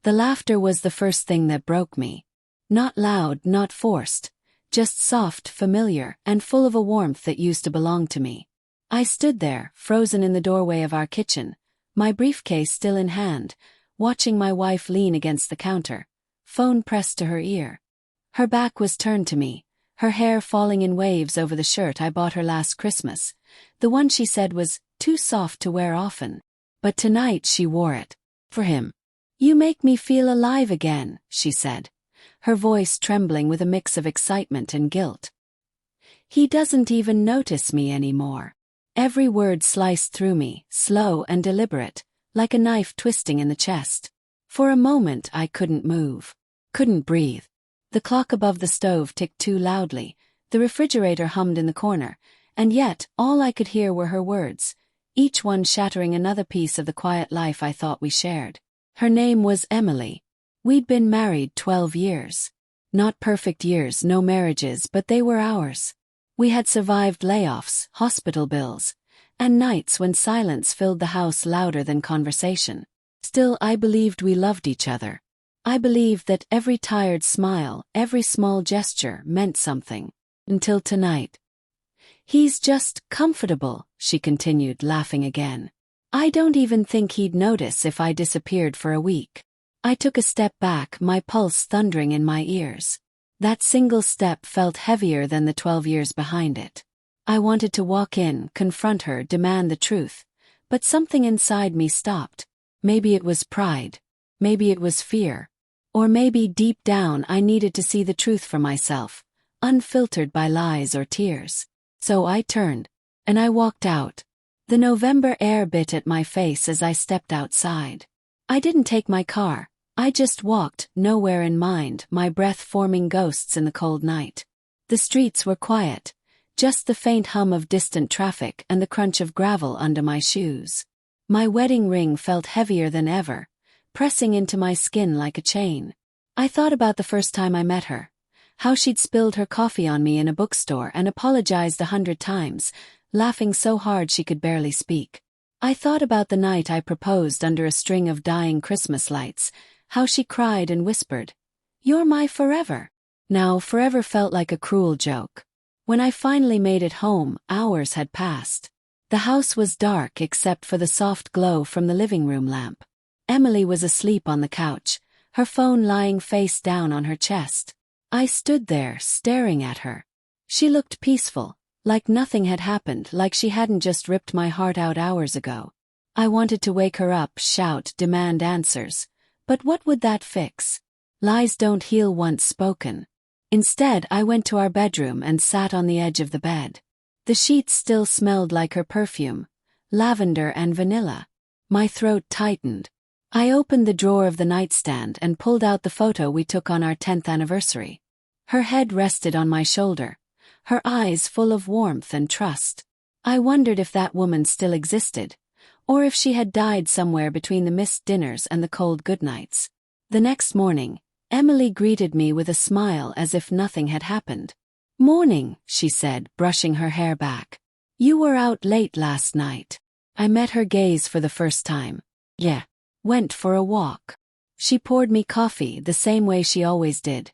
The laughter was the first thing that broke me. Not loud, not forced, just soft, familiar, and full of a warmth that used to belong to me. I stood there, frozen in the doorway of our kitchen, my briefcase still in hand, watching my wife lean against the counter, phone pressed to her ear. Her back was turned to me, her hair falling in waves over the shirt I bought her last Christmas, the one she said was too soft to wear often. But tonight she wore it. For him. "You make me feel alive again," she said, her voice trembling with a mix of excitement and guilt. "He doesn't even notice me anymore." Every word sliced through me, slow and deliberate, like a knife twisting in the chest. For a moment I couldn't move. Couldn't breathe. The clock above the stove ticked too loudly, the refrigerator hummed in the corner, and yet all I could hear were her words, each one shattering another piece of the quiet life I thought we shared. Her name was Emily. We'd been married 12 years. Not perfect years, no marriages, but they were ours. We had survived layoffs, hospital bills, and nights when silence filled the house louder than conversation. Still, I believed we loved each other. I believed that every tired smile, every small gesture meant something. Until tonight. "He's just comfortable," she continued, laughing again. "I don't even think he'd notice if I disappeared for a week." I took a step back, my pulse thundering in my ears. That single step felt heavier than the 12 years behind it. I wanted to walk in, confront her, demand the truth, but something inside me stopped. Maybe it was pride. Maybe it was fear. Or maybe deep down I needed to see the truth for myself, unfiltered by lies or tears. So I turned, and I walked out. The November air bit at my face as I stepped outside. I didn't take my car. I just walked, nowhere in mind, my breath forming ghosts in the cold night. The streets were quiet, just the faint hum of distant traffic and the crunch of gravel under my shoes. My wedding ring felt heavier than ever, pressing into my skin like a chain. I thought about the first time I met her, how she'd spilled her coffee on me in a bookstore and apologized 100 times, laughing so hard she could barely speak. I thought about the night I proposed under a string of dying Christmas lights, how she cried and whispered, "You're my forever." Now forever felt like a cruel joke. When I finally made it home, hours had passed. The house was dark except for the soft glow from the living room lamp. Emily was asleep on the couch, her phone lying face down on her chest. I stood there, staring at her. She looked peaceful, like nothing had happened, like she hadn't just ripped my heart out hours ago. I wanted to wake her up, shout, demand answers. But what would that fix? Lies don't heal once spoken. Instead, I went to our bedroom and sat on the edge of the bed. The sheets still smelled like her perfume, lavender and vanilla. My throat tightened. I opened the drawer of the nightstand and pulled out the photo we took on our 10th anniversary. Her head rested on my shoulder, her eyes full of warmth and trust. I wondered if that woman still existed, or if she had died somewhere between the missed dinners and the cold goodnights. The next morning, Emily greeted me with a smile as if nothing had happened. "Morning," she said, brushing her hair back. "You were out late last night." I met her gaze for the first time. "Yeah. Went for a walk." She poured me coffee the same way she always did.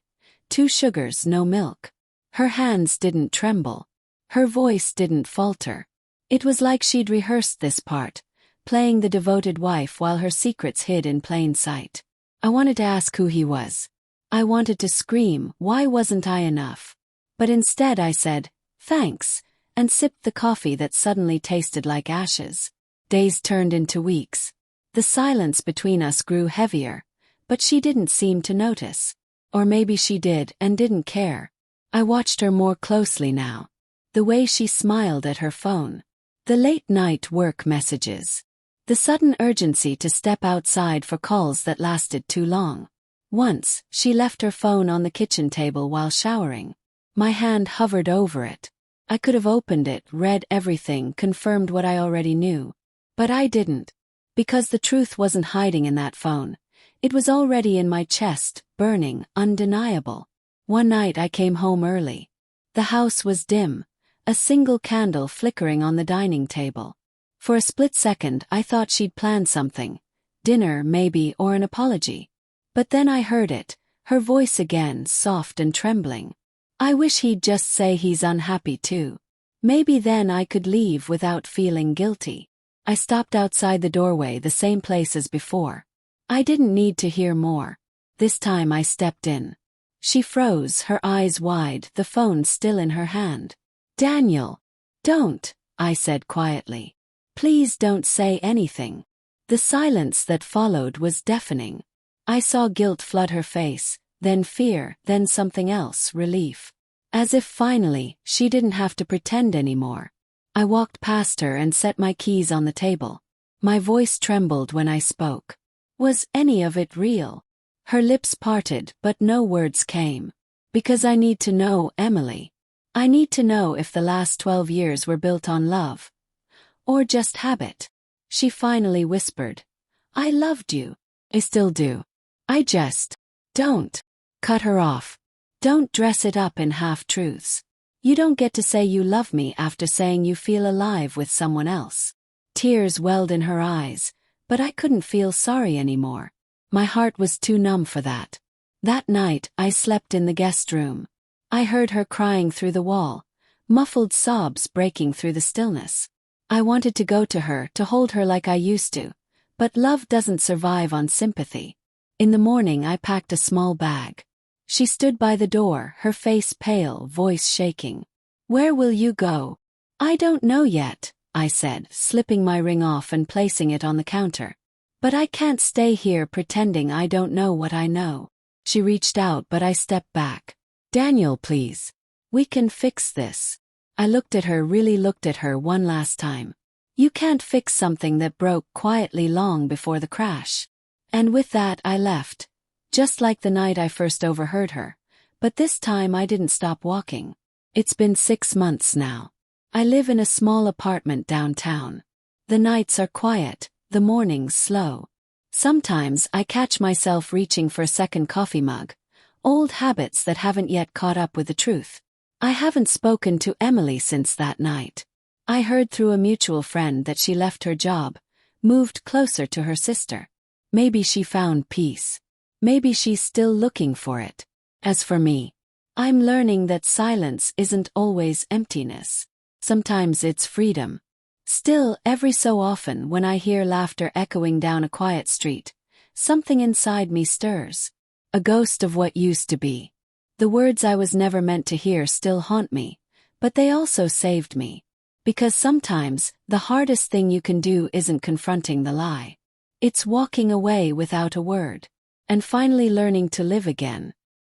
2 sugars, no milk. Her hands didn't tremble. Her voice didn't falter. It was like she'd rehearsed this part, playing the devoted wife while her secrets hid in plain sight. I wanted to ask who he was. I wanted to scream, why wasn't I enough? But instead I said, "Thanks," and sipped the coffee that suddenly tasted like ashes. Days turned into weeks. The silence between us grew heavier, but she didn't seem to notice. Or maybe she did and didn't care. I watched her more closely now. The way she smiled at her phone. The late-night work messages. The sudden urgency to step outside for calls that lasted too long. Once, she left her phone on the kitchen table while showering. My hand hovered over it. I could have opened it, read everything, confirmed what I already knew. But I didn't. Because the truth wasn't hiding in that phone. It was already in my chest, burning, undeniable. One night I came home early. The house was dim, a single candle flickering on the dining table. For a split second I thought she'd planned something. Dinner, maybe, or an apology. But then I heard it, her voice again, soft and trembling. I wish he'd just say he's unhappy too. Maybe then I could leave without feeling guilty. I stopped outside the doorway, the same place as before. I didn't need to hear more. This time I stepped in. She froze, her eyes wide, the phone still in her hand. "Daniel, don't," I said quietly. "Please don't say anything." The silence that followed was deafening. I saw guilt flood her face, then fear, then something else, relief. As if finally, she didn't have to pretend anymore. I walked past her and set my keys on the table. My voice trembled when I spoke. Was any of it real? Her lips parted, but no words came. Because I need to know, Emily. I need to know if the last 12 years were built on love. Or just habit. She finally whispered. "I loved you. I still do. I just..." "Don't." Cut her off. "Don't dress it up in half-truths. You don't get to say you love me after saying you feel alive with someone else." Tears welled in her eyes, but I couldn't feel sorry anymore. My heart was too numb for that. That night, I slept in the guest room. I heard her crying through the wall, muffled sobs breaking through the stillness. I wanted to go to her, to hold her like I used to, but love doesn't survive on sympathy. In the morning I packed a small bag. She stood by the door, her face pale, voice shaking. "Where will you go?" "I don't know yet," I said, slipping my ring off and placing it on the counter. "But I can't stay here pretending I don't know what I know." She reached out, but I stepped back. "Daniel, please. We can fix this." I really looked at her one last time. You can't fix something that broke quietly long before the crash. And with that I left. Just like the night I first overheard her. But this time I didn't stop walking. It's been 6 months now. I live in a small apartment downtown. The nights are quiet, the mornings slow. Sometimes I catch myself reaching for a second coffee mug. Old habits that haven't yet caught up with the truth. I haven't spoken to Emily since that night. I heard through a mutual friend that she left her job, moved closer to her sister. Maybe she found peace. Maybe she's still looking for it. As for me, I'm learning that silence isn't always emptiness. Sometimes it's freedom. Still, every so often when I hear laughter echoing down a quiet street, something inside me stirs. A ghost of what used to be. The words I was never meant to hear still haunt me, but they also saved me. Because sometimes, the hardest thing you can do isn't confronting the lie. It's walking away without a word. And finally learning to live again,